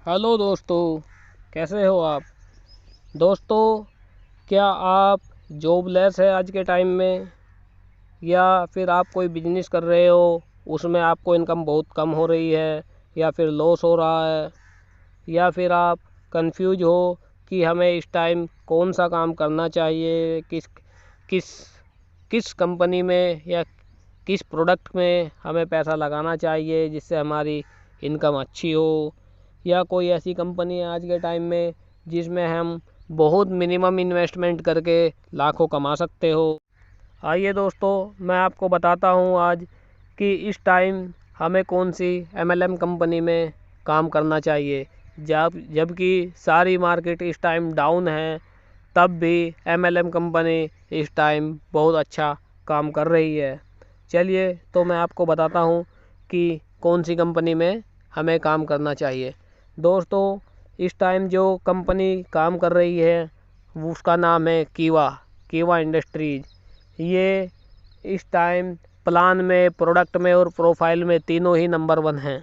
Hello दोस्तों, कैसे हो आप। दोस्तों, क्या आप जॉबलेस है आज के टाइम में, या फिर आप कोई बिजनेस कर रहे हो, उसमें आपको इनकम बहुत कम हो रही है या फिर लॉस हो रहा है, या फिर आप कंफ्यूज हो कि हमें इस टाइम कौन सा काम करना चाहिए, किस किस किस कंपनी में या किस प्रोडक्ट में हमें पैसा लगाना चाहिए जिससे हमारी इनकम अच्छी हो, या कोई ऐसी कंपनी है आज के टाइम में जिसमें हम बहुत मिनिमम इन्वेस्टमेंट करके लाखों कमा सकते हो। आइए दोस्तों, मैं आपको बताता हूँ आज कि इस टाइम हमें कौन सी एमएलएम कंपनी में काम करना चाहिए। जबकि सारी मार्केट इस टाइम डाउन है, तब भी एमएलएम कंपनी इस टाइम बहुत अच्छा काम कर रही है। चलिए तो मैं आपको बताता हूँ कि कौन सी कंपनी में हमें काम करना चाहिए। दोस्तों, इस टाइम जो कंपनी काम कर रही है उसका नाम है कीवा कीवा इंडस्ट्रीज़। ये इस टाइम प्लान में, प्रोडक्ट में और प्रोफाइल में तीनों ही नंबर 1 हैं।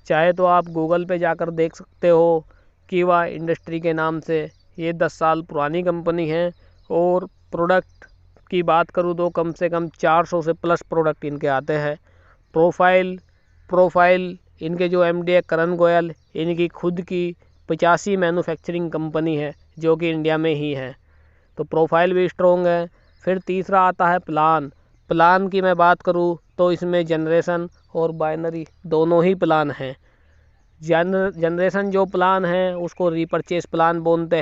चाहे तो आप गूगल पे जाकर देख सकते हो कीवा इंडस्ट्री के नाम से। ये 10 साल पुरानी कंपनी है और प्रोडक्ट की बात करूँ तो कम से कम 400 से प्लस प्रोडक्ट इनके आते हैं। प्रोफाइल प्रोफाइल इनके जो एमडी है करण गोयल, इनकी खुद की 85 मैन्युफैक्चरिंग कंपनी है जो कि इंडिया में ही है, तो प्रोफाइल भी स्ट्रॉन्ग है। फिर तीसरा आता है प्लान। प्लान की मैं बात करूँ तो इसमें जनरेशन और बाइनरी दोनों ही प्लान हैं। जनरेशन जो प्लान है उसको रीपरचेस प्लान बोलते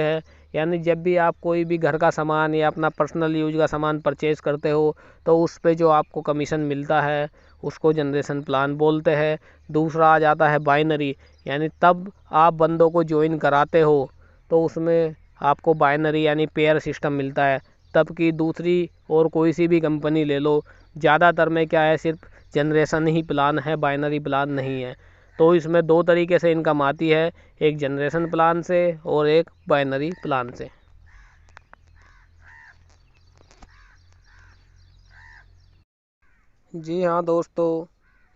हैं। यानी जब भी आप कोई भी घर का सामान या अपना पर्सनल यूज का सामान परचेज करते हो तो उस पे जो आपको कमीशन मिलता है उसको जनरेशन प्लान बोलते हैं। दूसरा आ जाता है बाइनरी, यानी तब आप बंदों को ज्वाइन कराते हो तो उसमें आपको बाइनरी यानी पेयर सिस्टम मिलता है। तब की दूसरी और कोई सी भी कंपनी ले लो, ज़्यादातर में क्या है, सिर्फ जनरेशन ही प्लान है, बाइनरी प्लान नहीं है। तो इसमें दो तरीके से इनकम आती है, एक जनरेशन प्लान से और एक बाइनरी प्लान से। जी हाँ दोस्तों,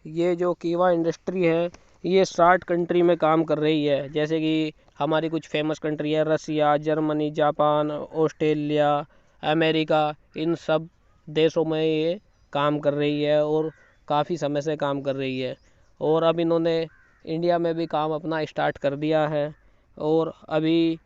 ये जो कीवा इंडस्ट्री है ये 60 कंट्री में काम कर रही है। जैसे कि हमारी कुछ फेमस कंट्री है, रसिया, जर्मनी, जापान, ऑस्ट्रेलिया, अमेरिका, इन सब देशों में ये काम कर रही है और काफ़ी समय से काम कर रही है। और अब इन्होंने इंडिया में भी काम अपना स्टार्ट कर दिया है और अभी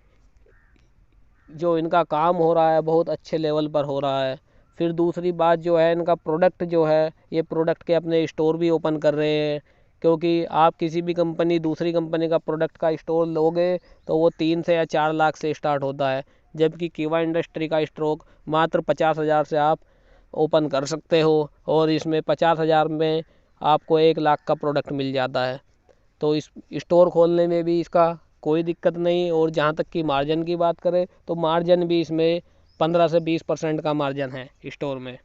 जो इनका काम हो रहा है बहुत अच्छे लेवल पर हो रहा है। फिर दूसरी बात जो है, इनका प्रोडक्ट जो है, ये प्रोडक्ट के अपने स्टोर भी ओपन कर रहे हैं। क्योंकि आप किसी भी कंपनी दूसरी कंपनी का प्रोडक्ट का स्टोर लोगे तो वो 3 से या 4 लाख से स्टार्ट होता है, जबकि कीवा इंडस्ट्री का स्टोर मात्र 50,000 से आप ओपन कर सकते हो और इसमें 50,000 में आपको 1 लाख का प्रोडक्ट मिल जाता है। तो इस स्टोर खोलने में भी इसका कोई दिक्कत नहीं। और जहाँ तक कि मार्जिन की बात करें तो मार्जिन भी इसमें 15 से 20% का मार्जिन है स्टोर में।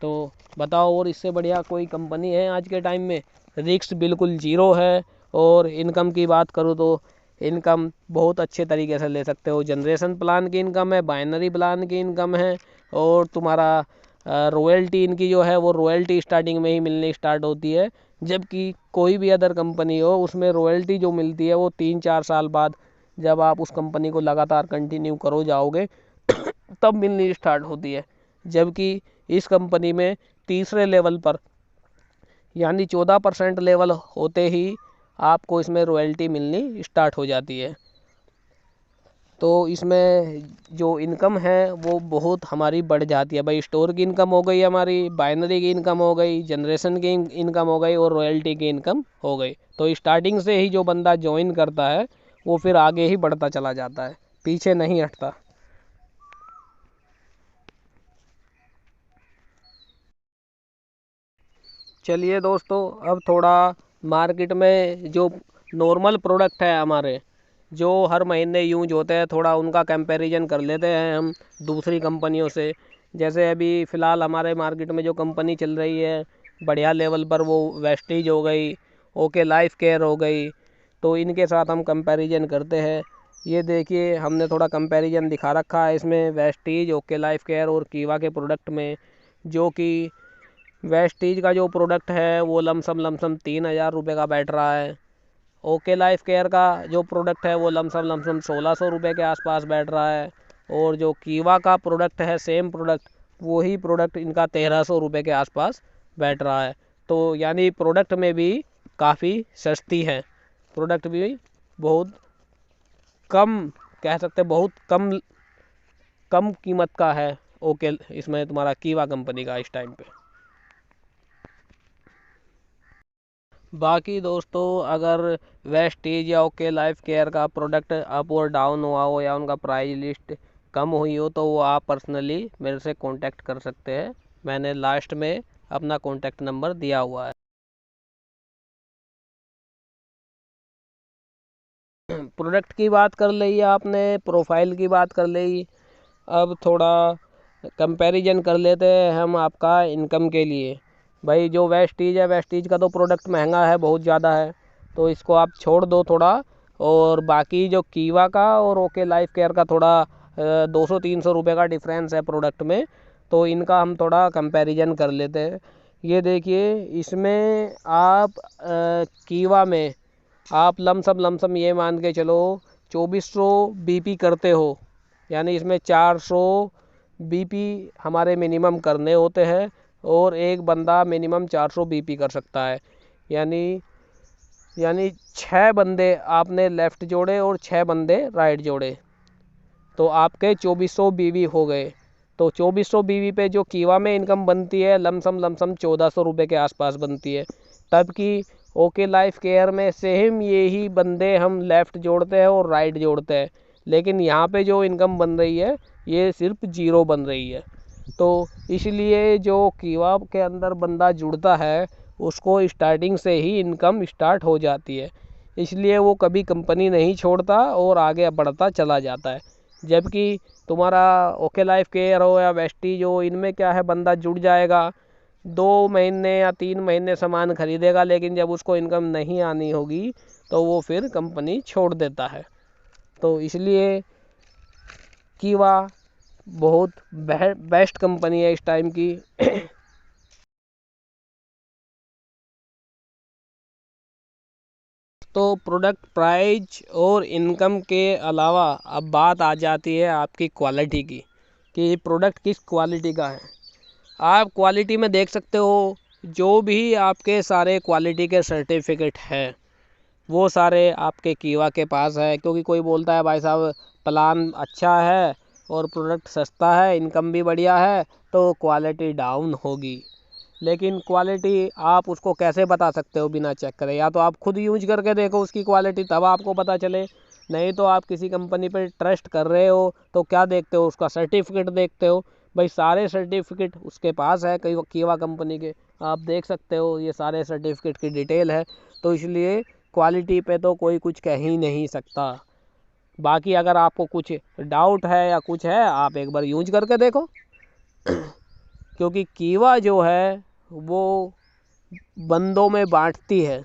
तो बताओ, और इससे बढ़िया कोई कंपनी है आज के टाइम में। रिस्क बिल्कुल ज़ीरो है। और इनकम की बात करूँ तो इनकम बहुत अच्छे तरीके से ले सकते हो। जनरेशन प्लान की इनकम है, बाइनरी प्लान की इनकम है, और तुम्हारा रॉयल्टी इनकी जो है वो रॉयल्टी स्टार्टिंग में ही मिलनी स्टार्ट होती है। जबकि कोई भी अदर कंपनी हो उसमें रॉयल्टी जो मिलती है वो 3-4 साल बाद, जब आप उस कंपनी को लगातार कंटिन्यू करो जाओगे तब मिलनी स्टार्ट होती है। जबकि इस कंपनी में तीसरे लेवल पर यानी 14% लेवल होते ही आपको इसमें रॉयल्टी मिलनी स्टार्ट हो जाती है। तो इसमें जो इनकम है वो बहुत हमारी बढ़ जाती है भाई। स्टोर की इनकम हो गई हमारी, बाइनरी की इनकम हो गई, जनरेशन की इनकम हो गई और रॉयल्टी की इनकम हो गई। तो स्टार्टिंग से ही जो बंदा ज्वाइन करता है वो फिर आगे ही बढ़ता चला जाता है, पीछे नहीं हटता। चलिए दोस्तों, अब थोड़ा मार्केट में जो नॉर्मल प्रोडक्ट है हमारे, जो हर महीने यूज होते हैं, थोड़ा उनका कंपैरिजन कर लेते हैं हम दूसरी कंपनियों से। जैसे अभी फ़िलहाल हमारे मार्केट में जो कंपनी चल रही है बढ़िया लेवल पर, वो वेस्टीज हो गई, ओके लाइफ केयर हो गई। तो इनके साथ हम कंपैरिजन करते हैं। ये देखिए, हमने थोड़ा कंपैरिजन दिखा रखा है इसमें वेस्टीज, ओके लाइफ केयर और कीवा के प्रोडक्ट में। जो कि वेस्टीज का जो प्रोडक्ट है वो लमसम 3,000 रुपये का बैठ रहा है, ओके लाइफ केयर का जो प्रोडक्ट है वो लमसम 1600 रुपये के आसपास बैठ रहा है, और जो कीवा का प्रोडक्ट है सेम प्रोडक्ट, वही प्रोडक्ट इनका 1300 रुपये के आसपास बैठ रहा है। तो यानी प्रोडक्ट में भी काफ़ी सस्ती है, प्रोडक्ट भी बहुत कम, कह सकते बहुत कम कम कीमत का है ओके, इसमें तुम्हारा कीवा कंपनी का इस टाइम पे। बाकी दोस्तों अगर वेस्टीज या ओके लाइफ केयर का प्रोडक्ट अप और डाउन हुआ हो या उनका प्राइस लिस्ट कम हुई हो तो वो आप पर्सनली मेरे से कांटेक्ट कर सकते हैं। मैंने लास्ट में अपना कांटेक्ट नंबर दिया हुआ है। प्रोडक्ट की बात कर ली आपने, प्रोफाइल की बात कर ली, अब थोड़ा कंपैरिजन कर लेते हैं हम आपका इनकम के लिए। भाई जो वेस्टीज है, वेस्टीज का तो प्रोडक्ट महंगा है, बहुत ज़्यादा है, तो इसको आप छोड़ दो थोड़ा। और बाकी जो कीवा का और ओके लाइफ केयर का थोड़ा 200-300 रुपये का डिफरेंस है प्रोडक्ट में, तो इनका हम थोड़ा कंपैरिजन कर लेते हैं। ये देखिए, इसमें आप कीवा में आप लमसम ये मान के चलो 2400 बीपी करते हो, यानी इसमें 400 बीपी हमारे मिनिमम करने होते हैं, और एक बंदा मिनिमम 400 बीपी कर सकता है। यानी यानी 6 बंदे आपने लेफ़्ट जोड़े और 6 बंदे राइट जोड़े, तो आपके 2400 बीवी हो गए। तो 2400 बीवी पे जो कीवा में इनकम बनती है लमसम 1400 रुपये के आसपास बनती है। तब कि ओके लाइफ केयर में सेम यही बंदे हम लेफ़्ट जोड़ते हैं और राइट जोड़ते हैं, लेकिन यहाँ पे जो इनकम बन रही है ये सिर्फ 0 बन रही है। तो इसलिए जो कीवा के अंदर बंदा जुड़ता है उसको स्टार्टिंग से ही इनकम स्टार्ट हो जाती है, इसलिए वो कभी कंपनी नहीं छोड़ता और आगे बढ़ता चला जाता है। जबकि तुम्हारा ओके लाइफ केयर हो या वेस्टीज हो, इनमें क्या है, बंदा जुड़ जाएगा 2 महीने या 3 महीने सामान खरीदेगा, लेकिन जब उसको इनकम नहीं आनी होगी तो वो फिर कंपनी छोड़ देता है। तो इसलिए कीवा बहुत बेस्ट कंपनी है इस टाइम की। तो प्रोडक्ट प्राइस और इनकम के अलावा अब बात आ जाती है आपकी क्वालिटी की, कि प्रोडक्ट किस क्वालिटी का है। आप क्वालिटी में देख सकते हो, जो भी आपके सारे क्वालिटी के सर्टिफिकेट हैं वो सारे आपके कीवा के पास है। क्योंकि कोई बोलता है भाई साहब प्लान अच्छा है और प्रोडक्ट सस्ता है, इनकम भी बढ़िया है, तो क्वालिटी डाउन होगी। लेकिन क्वालिटी आप उसको कैसे बता सकते हो बिना चेक करे? या तो आप खुद यूज करके देखो उसकी क्वालिटी, तब आपको पता चले। नहीं तो आप किसी कंपनी पर ट्रस्ट कर रहे हो तो क्या देखते हो, उसका सर्टिफिकेट देखते हो। भाई सारे सर्टिफिकेट उसके पास है, कई कीवा कंपनी के, आप देख सकते हो ये सारे सर्टिफिकेट की डिटेल है। तो इसलिए क्वालिटी पे तो कोई कुछ कह ही नहीं सकता। बाकी अगर आपको कुछ डाउट है या कुछ है, आप एक बार यूज करके देखो। क्योंकि कीवा जो है वो बंदों में बांटती है,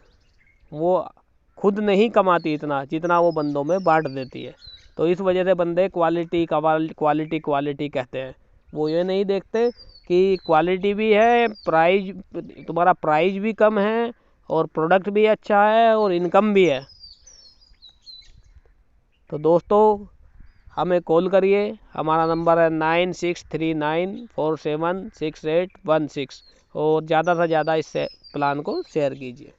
वो खुद नहीं कमाती इतना जितना वो बंदों में बांट देती है। तो इस वजह से बंदे क्वालिटी क्वालिटी क्वालिटी कहते हैं। वो ये नहीं देखते कि क्वालिटी भी है, प्राइस, तुम्हारा प्राइस भी कम है और प्रोडक्ट भी अच्छा है और इनकम भी है। तो दोस्तों हमें कॉल करिए, हमारा नंबर है 9639476816, और ज़्यादा से ज़्यादा इस प्लान को शेयर कीजिए।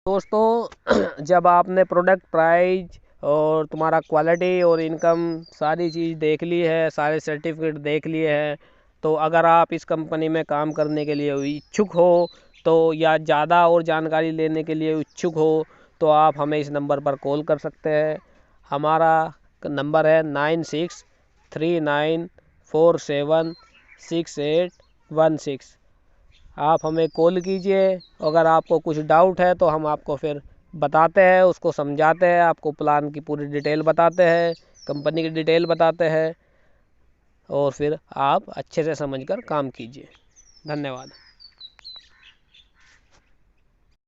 दोस्तों जब आपने प्रोडक्ट प्राइस और तुम्हारा क्वालिटी और इनकम सारी चीज़ देख ली है, सारे सर्टिफिकेट देख लिए हैं, तो अगर आप इस कंपनी में काम करने के लिए इच्छुक हो तो, या ज़्यादा और जानकारी लेने के लिए इच्छुक हो, तो आप हमें इस नंबर पर कॉल कर सकते हैं। हमारा नंबर है 9639476816। आप हमें कॉल कीजिए। अगर आपको कुछ डाउट है तो हम आपको फिर बताते हैं, उसको समझाते हैं, आपको प्लान की पूरी डिटेल बताते हैं, कंपनी की डिटेल बताते हैं, और फिर आप अच्छे से समझकर काम कीजिए। धन्यवाद।